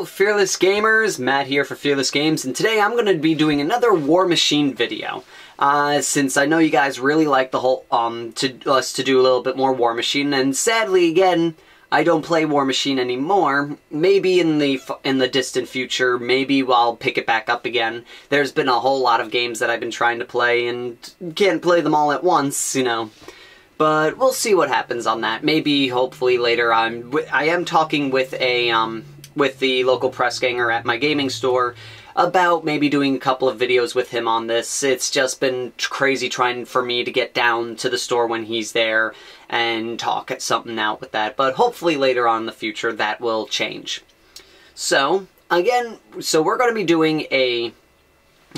Hello Fearless Gamers, Matt here for Fearless Games, and today I'm going to be doing another Warmachine video. Since I know you guys really like the whole, us to do a little bit more Warmachine, and sadly again, I don't play Warmachine anymore. Maybe in the distant future, maybe I'll pick it back up again. There's been a whole lot of games that I've been trying to play and can't play them all at once, you know. But we'll see what happens on that. Maybe, hopefully, later on. I am talking with with the local press ganger at my gaming store about maybe doing a couple of videos with him on this. It's just been crazy trying for me to get down to the store when he's there and talk at something out with that. But hopefully later on in the future that will change. So, again, we're going to be doing a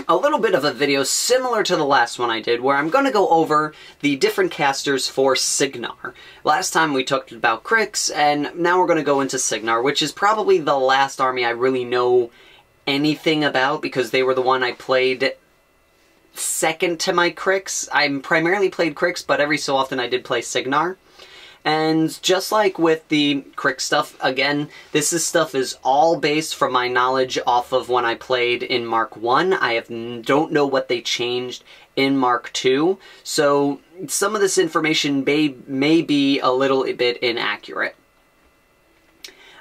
little bit of a video similar to the last one I did, where I'm going to go over the different casters for Cygnar. Last time we talked about Crix, and now we're going to go into Cygnar, which is probably the last army I really know anything about, because they were the one I played second to my Crix. I primarily played Crix, but every so often I did play Cygnar. And just like with the Crix stuff, again, this stuff is all based from my knowledge off of when I played in Mark 1. I don't know what they changed in Mark 2, so some of this information may be a little bit inaccurate.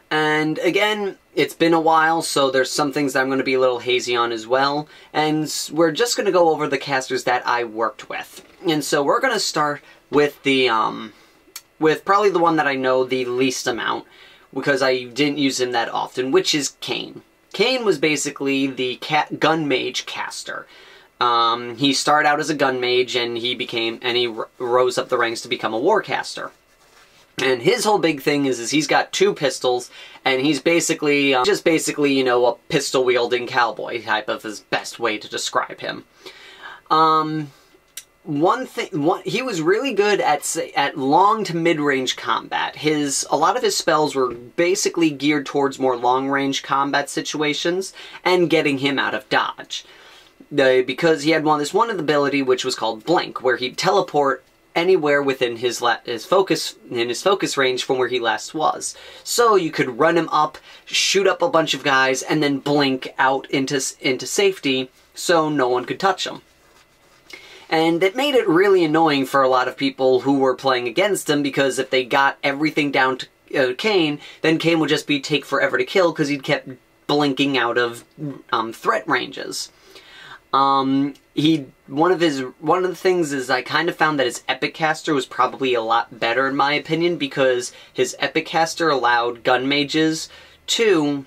And again, it's been a while, so there's some things that I'm going to be a little hazy on as well. And we're just going to go over the casters that I worked with. And so we're going to start with with probably the one that I know the least amount, because I didn't use him that often, which is Kane. Kane was basically the gun mage caster. He started out as a gun mage, and he rose up the ranks to become a war caster. And his whole big thing is he's got 2 pistols, and he's basically, you know, a pistol-wielding cowboy type of his best way to describe him. He was really good at long to mid-range combat. A lot of his spells were basically geared towards more long-range combat situations and getting him out of dodge. Because he had this one ability which was called Blink, where he'd teleport anywhere within his focus range from where he last was. So you could run him up, shoot up a bunch of guys, and then blink out into safety so no one could touch him. And it made it really annoying for a lot of people who were playing against him, because if they got everything down to Kane, then Kane would just take forever to kill because he'd kept blinking out of threat ranges. One of the things is I kind of found that his Epic Caster was probably a lot better in my opinion, because his Epic Caster allowed gun mages to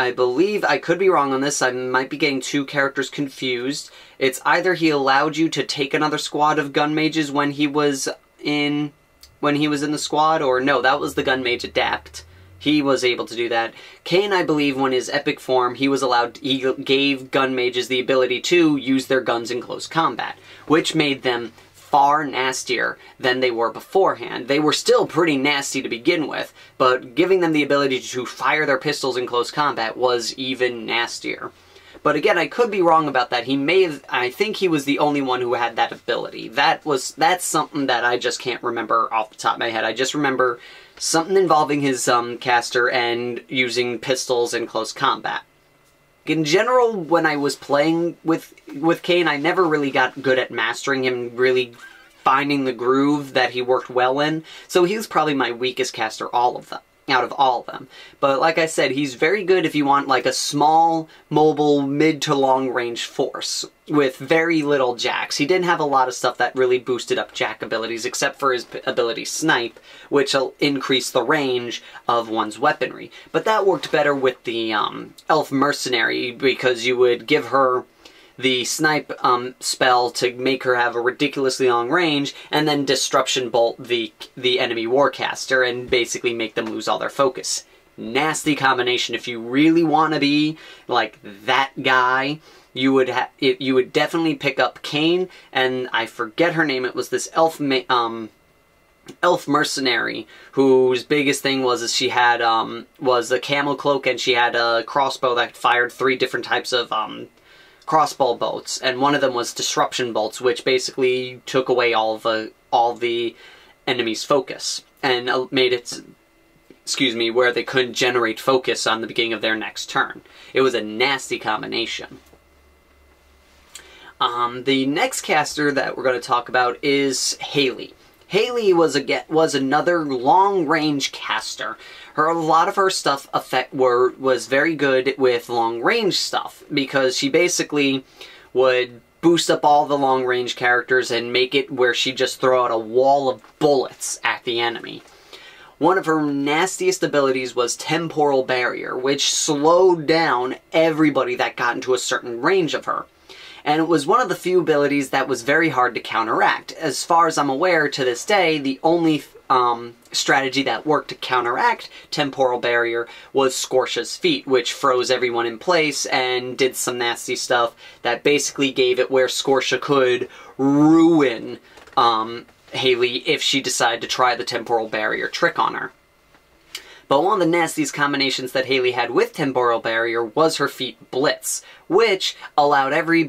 I believe, I could be wrong on this, I might be getting 2 characters confused. It's either he allowed you to take another squad of gun mages when he was in the squad, or no, that was the gun mage Adapt. He was able to do that. Kane, I believe, when his epic form, he gave gun mages the ability to use their guns in close combat, which made them far nastier than they were beforehand. They were still pretty nasty to begin with, but giving them the ability to fire their pistols in close combat was even nastier. But again, I could be wrong about that. I think he was the only one who had that ability. That's something that I just can't remember off the top of my head. I just remember something involving his caster and using pistols in close combat. In general, when I was playing with Kane, I never really got good at mastering him, really finding the groove that he worked well in. So he was probably my weakest caster out of all of them. But like I said, he's very good if you want like a small, mobile, mid to long range force with very little jacks. He didn't have a lot of stuff that really boosted up jack abilities, except for his ability Snipe, which will increase the range of one's weaponry. But that worked better with the Elf Mercenary, because you would give her the Snipe spell to make her have a ridiculously long range, and then Disruption Bolt the enemy Warcaster, and basically make them lose all their focus. Nasty combination. If you really want to be like that guy, you would definitely pick up Kane, and I forget her name. It was this Elf Mercenary, whose biggest thing was she had was a camel cloak, and she had a crossbow that fired 3 different types of crossbow bolts, and one of them was disruption bolts, which basically took away all the enemy's focus and made it where they couldn't generate focus on the beginning of their next turn. It was a nasty combination. The next caster that we're going to talk about is Haley. Haley was another long-range caster. A lot of her stuff was very good with long-range stuff, because she basically would boost up all the long-range characters and make it where she'd just throw out a wall of bullets at the enemy. One of her nastiest abilities was Temporal Barrier, which slowed down everybody that got into a certain range of her. And it was one of the few abilities that was very hard to counteract. As far as I'm aware, to this day, the only strategy that worked to counteract Temporal Barrier was Scorch's Feet, which froze everyone in place and did some nasty stuff that basically gave it where Scorcha could ruin Haley if she decided to try the Temporal Barrier trick on her. But one of the nastiest combinations that Haley had with Temporal Barrier was her Feet Blitz, which allowed every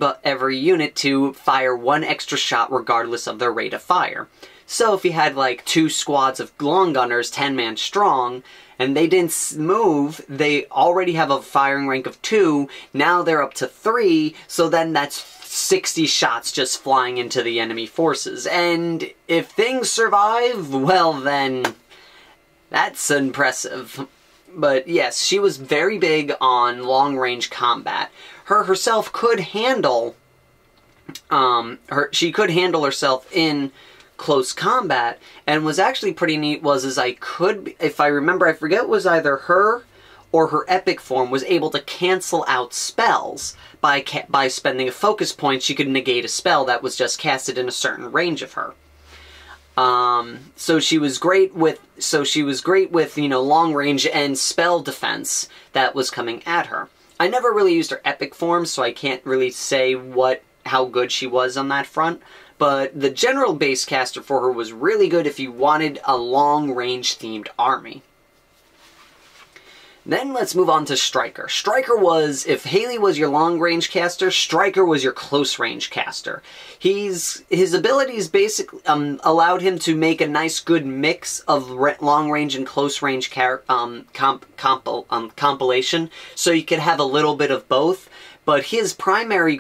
unit to fire one extra shot regardless of their rate of fire. So if you had like 2 squads of long gunners, 10-man strong, and they didn't move, they already have a firing rank of 2, now they're up to 3, so then that's 60 shots just flying into the enemy forces. And if things survive, well then, that's impressive. But yes, she was very big on long-range combat. Herself could handle, she could handle herself in close combat, and was actually pretty neat if I remember, I forget it was either her or her epic form was able to cancel out spells. By spending a focus point, she could negate a spell that was just casted in a certain range of her. So she was great with, long range and spell defense that was coming at her. I never really used her epic form, so I can't really say how good she was on that front. But the general base caster for her was really good if you wanted a long-range themed army. Then let's move on to Striker. Striker was, if Haley was your long-range caster, Striker was your close-range caster. His abilities basically allowed him to make a nice good mix of long-range and close-range compilation, so you could have a little bit of both. But his primary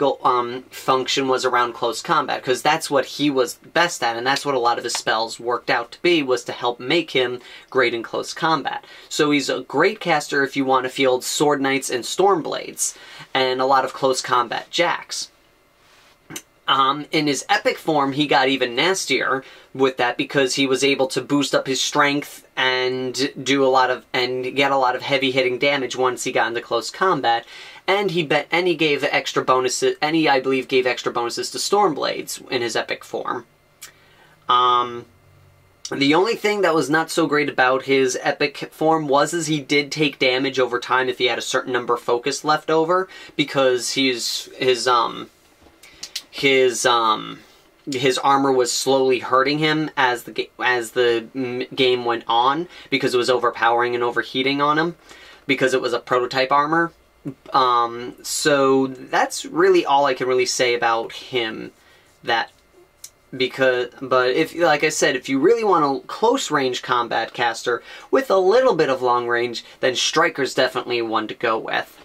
function was around close combat, because that's what he was best at, and that's what a lot of his spells worked out to be, was to help make him great in close combat. So he's a great caster if you want to field Sword Knights and Stormblades, and a lot of close combat jacks. In his epic form, he got even nastier with that, because he was able to boost up his strength and get a lot of heavy hitting damage once he got into close combat. And he gave extra bonuses, I believe gave extra bonuses to Stormblades in his epic form. The only thing that was not so great about his epic form was he did take damage over time if he had a certain number of focus left over, because his armor was slowly hurting him as the game went on, because it was overpowering and overheating on him, because it was a prototype armor. So that's really all I can really say about him. But if, like I said, if you really want a close range combat caster with a little bit of long range, then Striker's definitely one to go with.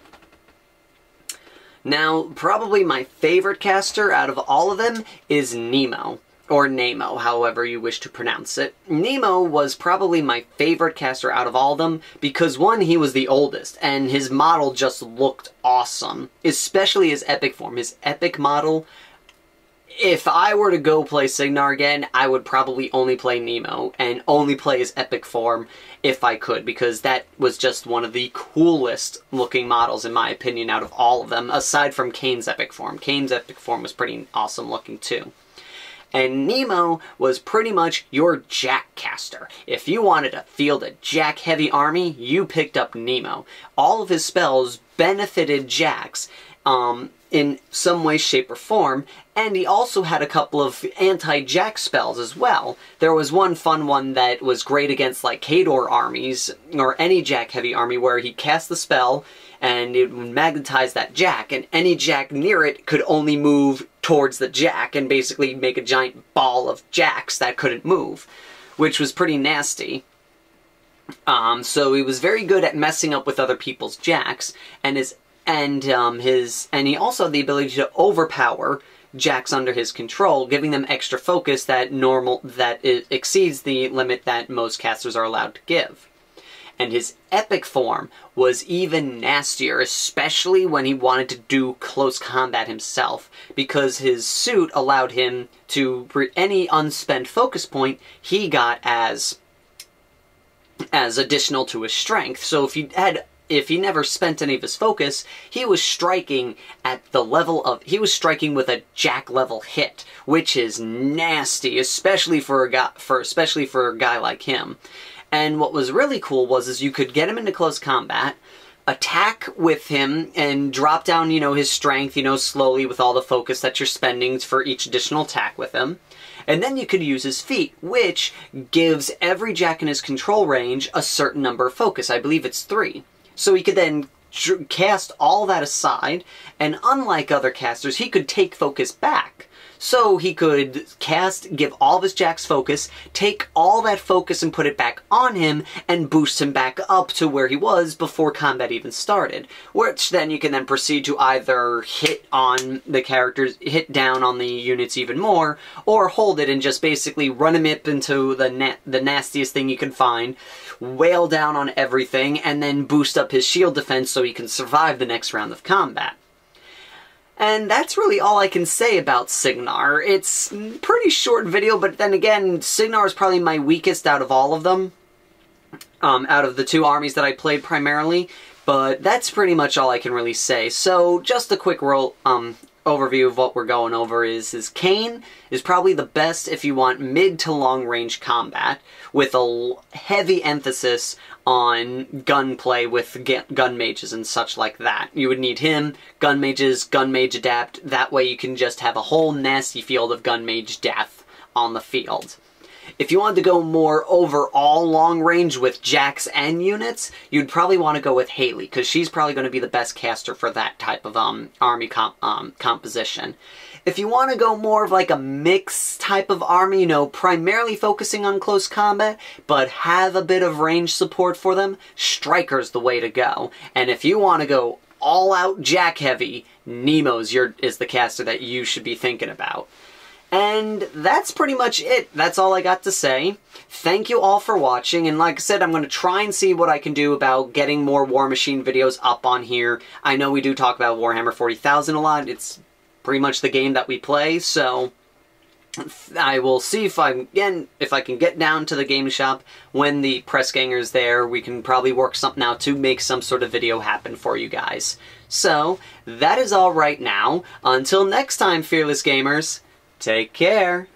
Now, probably my favorite caster out of all of them is Nemo. Or Nemo, however you wish to pronounce it. Nemo was probably my favorite caster out of all of them, because one, he was the oldest, and his model just looked awesome. Especially his epic form. His epic model, if I were to go play Cygnar again, I would probably only play Nemo, and only play his epic form if I could, because that was just one of the coolest looking models, in my opinion, out of all of them, aside from Kane's epic form. Kane's epic form was pretty awesome looking too. And Nemo was pretty much your Jack caster. If you wanted to field a Jack-heavy army, you picked up Nemo. All of his spells benefited Jacks in some way, shape, or form, and he also had a couple of anti-Jack spells as well. There was one fun one that was great against, like, Khador armies, or any Jack-heavy army, where he cast the spell, and it would magnetize that Jack, and any Jack near it could only move towards the Jack, and basically make a giant ball of Jacks that couldn't move, which was pretty nasty. So he was very good at messing up with other people's jacks, and he also had the ability to overpower jacks under his control, giving them extra focus that exceeds the limit that most casters are allowed to give. And his epic form was even nastier, especially when he wanted to do close combat himself, because his suit allowed him to, for any unspent focus point, he got as additional to his strength. So if he never spent any of his focus, he was striking at the level of, he was striking with a jack level hit, which is nasty, especially for a guy like him. And what was really cool is you could get him into close combat, attack with him, and drop down, his strength, slowly with all the focus that you're spending for each additional attack with him. And then you could use his feat, which gives every jack in his control range a certain number of focus. I believe it's 3. So he could then cast all that aside, and unlike other casters, he could take focus back. So he could give all of his jacks focus, take all that focus and put it back on him, and boost him back up to where he was before combat even started. Which then you can then proceed to either hit down on the units even more, or hold it and just basically run him up into the nastiest thing you can find, wail down on everything, and then boost up his shield defense so he can survive the next round of combat. And that's really all I can say about Cygnar. It's a pretty short video, but then again, Cygnar is probably my weakest out of all of them. Out of the 2 armies that I played primarily. But that's pretty much all I can really say. So, just a quick overview of what we're going over is Cain is probably the best if you want mid to long range combat, with a heavy emphasis on gunplay with gun mages and such like that. You would need him, gun mages, gun mage adapt, that way you can just have a whole nasty field of gun mage death on the field. If you wanted to go more overall long range with jacks and units, you'd probably want to go with Haley, because she's probably going to be the best caster for that type of army composition. If you want to go more of like a mixed type of army, primarily focusing on close combat, but have a bit of range support for them, Striker's the way to go. And if you want to go all out jack heavy, Nemo's is the caster that you should be thinking about. And that's pretty much it. That's all I got to say. Thank you all for watching, and like I said, I'm going to try and see what I can do about getting more Warmachine videos up on here. I know we do talk about Warhammer 40,000 a lot. It's pretty much the game that we play, so I will see if I can get down to the game shop when the press ganger's there. We can probably work something out to make some sort of video happen for you guys. So, that is all right now. Until next time, Fearless Gamers, take care.